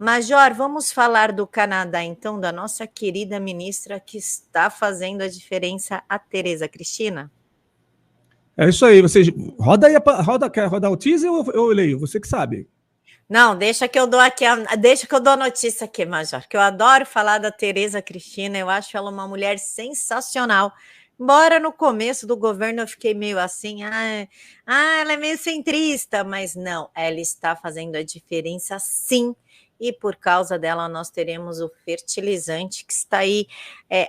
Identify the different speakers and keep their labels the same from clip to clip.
Speaker 1: Major, vamos falar do Canadá, então, da nossa querida ministra que está fazendo a diferença, a Tereza Cristina?
Speaker 2: É isso aí, você roda aí, quer rodar o teaser ou eu leio? Você que sabe.
Speaker 1: Não, deixa que eu dou aqui, deixa que eu dou a notícia aqui, Major, que eu adoro falar da Tereza Cristina, eu acho ela uma mulher sensacional. Embora no começo do governo eu fiquei meio assim, ela é meio centrista, mas não, ela está fazendo a diferença sim, e por causa dela nós teremos o fertilizante que está aí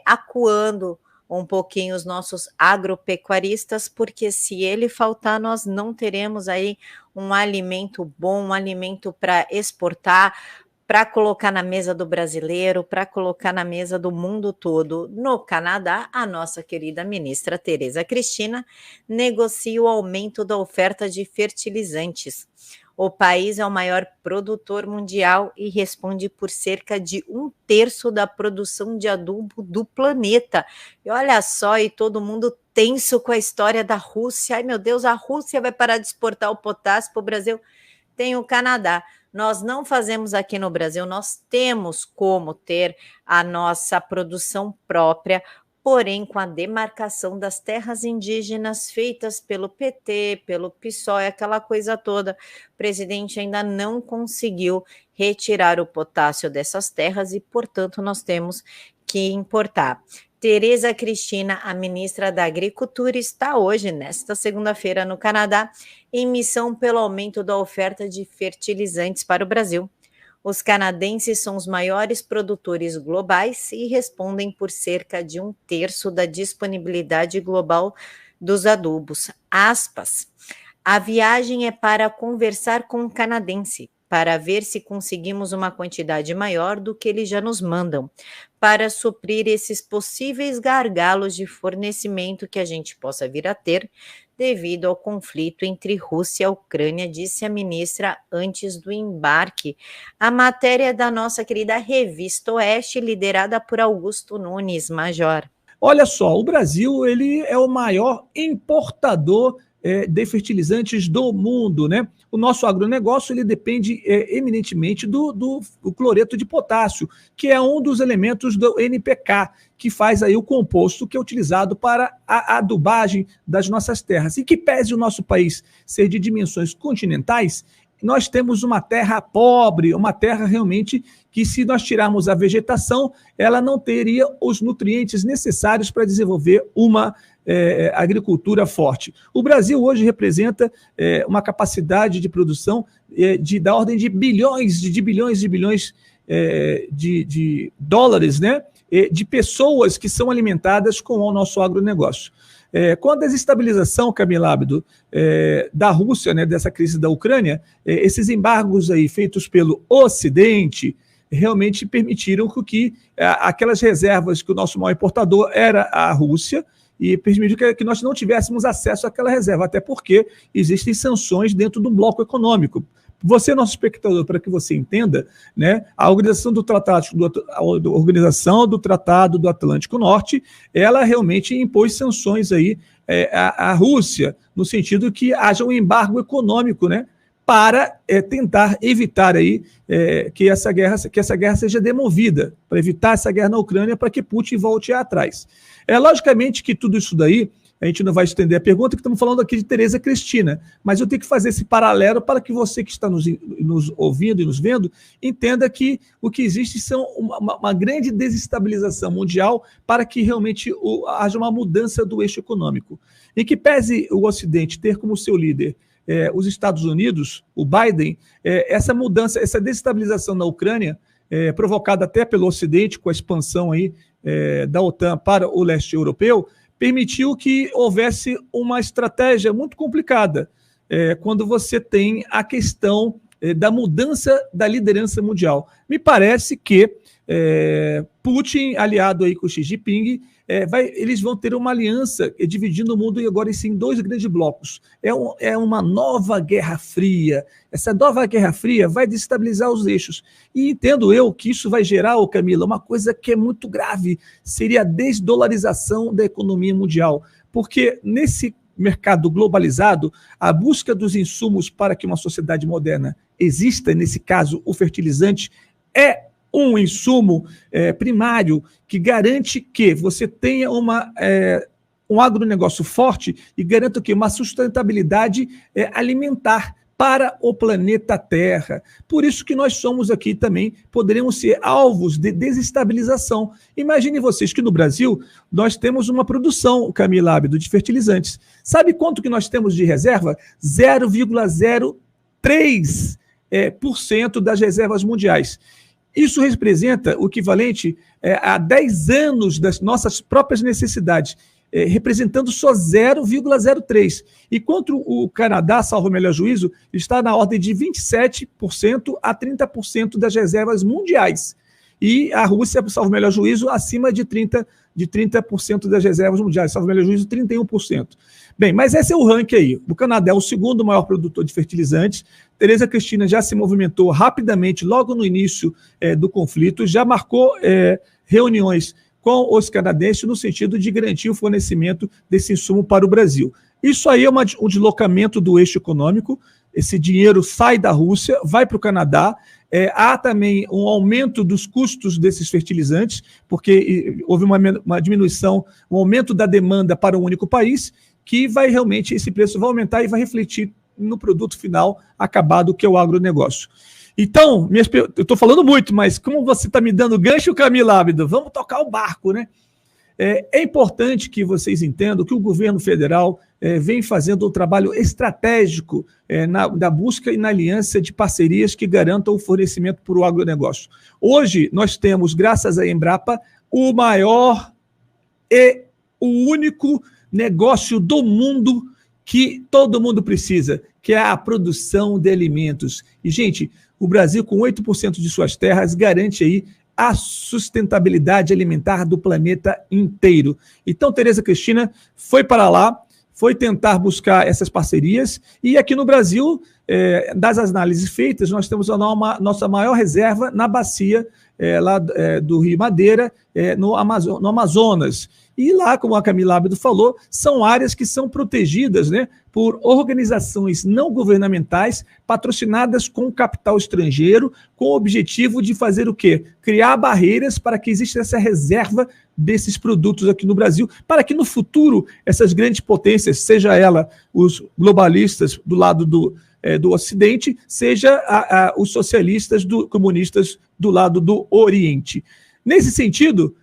Speaker 1: acuando um pouquinho os nossos agropecuaristas, porque se ele faltar, nós não teremos aí um alimento bom, um alimento para exportar, para colocar na mesa do brasileiro, para colocar na mesa do mundo todo. No Canadá, a nossa querida ministra Tereza Cristina negocia o aumento da oferta de fertilizantes. O país é o maior produtor mundial e responde por cerca de 1/3 da produção de adubo do planeta. E olha só, e todo mundo tenso com a história da Rússia. Ai, meu Deus, a Rússia vai parar de exportar o potássio para o Brasil. Tem o Canadá. Nós não fazemos aqui no Brasil, nós temos como ter a nossa produção própria, porém com a demarcação das terras indígenas feitas pelo PT, pelo PSOE, aquela coisa toda, o presidente ainda não conseguiu retirar o potássio dessas terras e, portanto, nós temos que importar. Tereza Cristina, a ministra da Agricultura, está hoje, nesta segunda-feira, no Canadá, em missão pelo aumento da oferta de fertilizantes para o Brasil. Os canadenses são os maiores produtores globais e respondem por cerca de 1/3 da disponibilidade global dos adubos. Aspas. A viagem é para conversar com o canadense, para ver se conseguimos uma quantidade maior do que eles já nos mandam, para suprir esses possíveis gargalos de fornecimento que a gente possa vir a ter devido ao conflito entre Rússia e Ucrânia, disse a ministra antes do embarque. A matéria é da nossa querida Revista Oeste, liderada por Augusto Nunes, Major.
Speaker 2: Olha só, o Brasil ele é o maior importador de fertilizantes do mundo, né? O nosso agronegócio ele depende eminentemente do cloreto de potássio, que é um dos elementos do NPK, que faz aí o composto que é utilizado para a adubagem das nossas terras. E que pese o nosso país ser de dimensões continentais, nós temos uma terra pobre, uma terra realmente que, se nós tirarmos a vegetação, ela não teria os nutrientes necessários para desenvolver uma agricultura forte. O Brasil hoje representa uma capacidade de produção da ordem de bilhões de dólares, né? De pessoas que são alimentadas com o nosso agronegócio. Com a desestabilização, Camila Abdo, da Rússia, né, dessa crise da Ucrânia, esses embargos aí feitos pelo Ocidente realmente permitiram que aquelas reservas que o nosso maior importador era a Rússia, e permitiu que nós não tivéssemos acesso àquela reserva, até porque existem sanções dentro do bloco econômico. Você, nosso espectador, para que você entenda, né, a Organização do Tratado do Atlântico Norte, ela realmente impôs sanções aí à Rússia, no sentido que haja um embargo econômico, né, para tentar evitar aí que essa guerra seja demovida, para evitar essa guerra na Ucrânia, para que Putin volte atrás. Logicamente que tudo isso daí, a gente não vai estender a pergunta, que estamos falando aqui de Tereza Cristina, mas eu tenho que fazer esse paralelo para que você que está nos ouvindo e nos vendo entenda que o que existe são uma grande desestabilização mundial para que realmente haja uma mudança do eixo econômico. Em que pese o Ocidente ter como seu líder os Estados Unidos, o Biden, essa mudança, essa desestabilização na Ucrânia, provocada até pelo Ocidente, com a expansão aí, da OTAN para o leste europeu, permitiu que houvesse uma estratégia muito complicada quando você tem a questão da mudança da liderança mundial. Me parece que Putin, aliado aí com Xi Jinping, eles vão ter uma aliança dividindo o mundo agora em dois grandes blocos. É uma nova Guerra Fria. Essa nova Guerra Fria vai desestabilizar os eixos. E entendo eu que isso vai gerar, Camila, uma coisa que é muito grave, seria a desdolarização da economia mundial. Porque nesse mercado globalizado, a busca dos insumos para que uma sociedade moderna exista, nesse caso o fertilizante, é um insumo primário que garante que você tenha um agronegócio forte e garanta que uma sustentabilidade alimentar para o planeta Terra. Por isso que nós somos aqui também, poderemos ser alvos de desestabilização. Imagine vocês que no Brasil nós temos uma produção, Camila Ábido, de fertilizantes. Sabe quanto que nós temos de reserva? 0,03% das reservas mundiais. Isso representa o equivalente a 10 anos das nossas próprias necessidades, representando só 0,03%. Enquanto o Canadá, salvo o melhor juízo, está na ordem de 27% a 30% das reservas mundiais. E a Rússia, salvo o melhor juízo, acima de 30% das reservas mundiais, salvo o melhor juízo, 31%. Bem, mas esse é o ranking aí. O Canadá é o segundo maior produtor de fertilizantes. Tereza Cristina já se movimentou rapidamente logo no início do conflito, já marcou reuniões com os canadenses no sentido de garantir o fornecimento desse insumo para o Brasil. Isso aí é um deslocamento do eixo econômico, esse dinheiro sai da Rússia, vai para o Canadá, há também um aumento dos custos desses fertilizantes, porque houve uma diminuição, um aumento da demanda para um único país, que vai realmente, esse preço vai aumentar e vai refletir no produto final acabado, que é o agronegócio. Então, eu estou falando muito, mas como você está me dando gancho, Camila Ábido, vamos tocar o barco, né? É importante que vocês entendam que o governo federal vem fazendo um trabalho estratégico na busca e na aliança de parcerias que garantam o fornecimento para o agronegócio. Hoje, nós temos, graças à Embrapa, o maior e o único negócio do mundo que todo mundo precisa, que é a produção de alimentos. E, gente, o Brasil, com 8% de suas terras, garante aí a sustentabilidade alimentar do planeta inteiro. Então, Tereza Cristina foi para lá, foi tentar buscar essas parcerias, e aqui no Brasil, das análises feitas, nós temos a nossa maior reserva na bacia lá do Rio Madeira, no Amazonas. E lá, como a Camila Ábido falou, são áreas que são protegidas, né, por organizações não governamentais, patrocinadas com capital estrangeiro, com o objetivo de fazer o quê? Criar barreiras para que exista essa reserva desses produtos aqui no Brasil, para que no futuro essas grandes potências, seja ela os globalistas do lado do Ocidente, seja os socialistas, comunistas do lado do Oriente. Nesse sentido,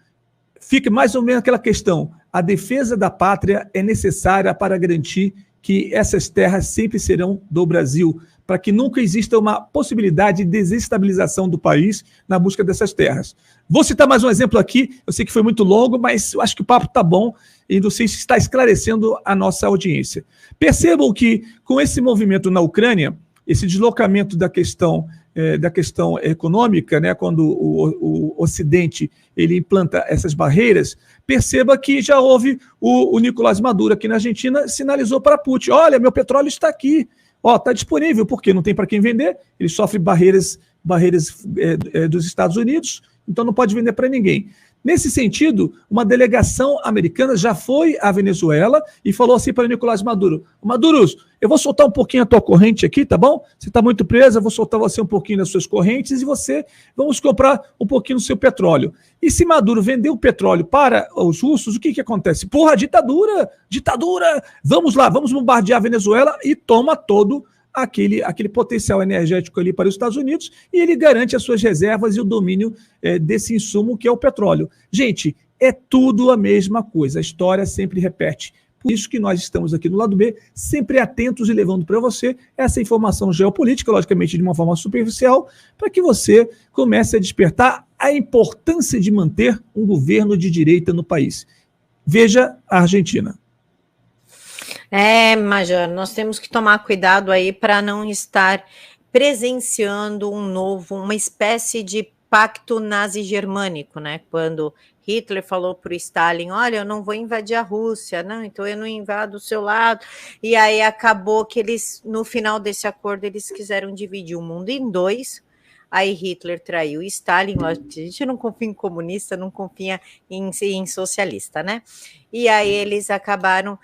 Speaker 2: fica mais ou menos aquela questão: a defesa da pátria é necessária para garantir que essas terras sempre serão do Brasil, para que nunca exista uma possibilidade de desestabilização do país na busca dessas terras. Vou citar mais um exemplo aqui, eu sei que foi muito longo, mas eu acho que o papo está bom e não sei se está esclarecendo a nossa audiência. Percebam que com esse movimento na Ucrânia, esse deslocamento da questão econômica, né, quando o Ocidente ele implanta essas barreiras, perceba que já houve o Nicolás Maduro aqui na Argentina, sinalizou para Putin: olha, meu petróleo está aqui, está disponível, porque não tem para quem vender, ele sofre barreiras dos Estados Unidos, então não pode vender para ninguém. Nesse sentido, uma delegação americana já foi à Venezuela e falou assim para Nicolás Maduro: Maduro, eu vou soltar um pouquinho a tua corrente aqui, tá bom? Você está muito presa, eu vou soltar você um pouquinho das suas correntes e vamos comprar um pouquinho do seu petróleo. E se Maduro vender o petróleo para os russos, o que acontece? Porra, ditadura! Vamos lá, vamos bombardear a Venezuela e toma todo aquele potencial energético ali para os Estados Unidos, e ele garante as suas reservas e o domínio desse insumo que é o petróleo. Gente, é tudo a mesma coisa, a história sempre repete. Por isso que nós estamos aqui no lado B, sempre atentos e levando para você essa informação geopolítica, logicamente de uma forma superficial, para que você comece a despertar a importância de manter um governo de direita no país. Veja a Argentina.
Speaker 1: Major, nós temos que tomar cuidado aí para não estar presenciando uma espécie de pacto nazi-germânico, né? Quando Hitler falou para o Stalin: olha, eu não vou invadir a Rússia, não, então eu não invado o seu lado. E aí acabou que eles, no final desse acordo, eles quiseram dividir o mundo em dois. Aí Hitler traiu Stalin. A gente não confia em comunista, não confia em socialista, né? E aí eles acabaram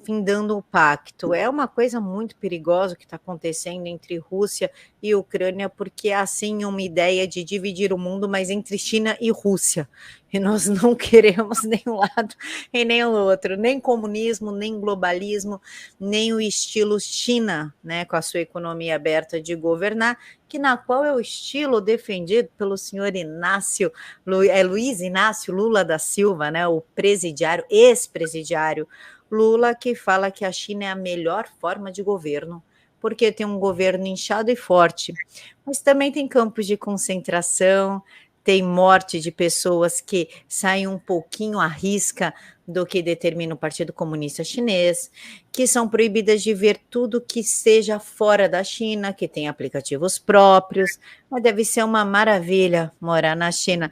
Speaker 1: findando o pacto. É uma coisa muito perigosa o que está acontecendo entre Rússia e Ucrânia, porque há sim uma ideia de dividir o mundo, mas entre China e Rússia. E nós não queremos nem um lado e nem o outro, nem comunismo, nem globalismo, nem o estilo China, né, com a sua economia aberta de governar, que na qual é o estilo defendido pelo senhor Luiz Inácio Lula da Silva, né, o presidiário, ex-presidiário Lula, que fala que a China é a melhor forma de governo, porque tem um governo inchado e forte, mas também tem campos de concentração, tem morte de pessoas que saem um pouquinho à risca do que determina o Partido Comunista Chinês, que são proibidas de ver tudo que seja fora da China, que tem aplicativos próprios, mas deve ser uma maravilha morar na China.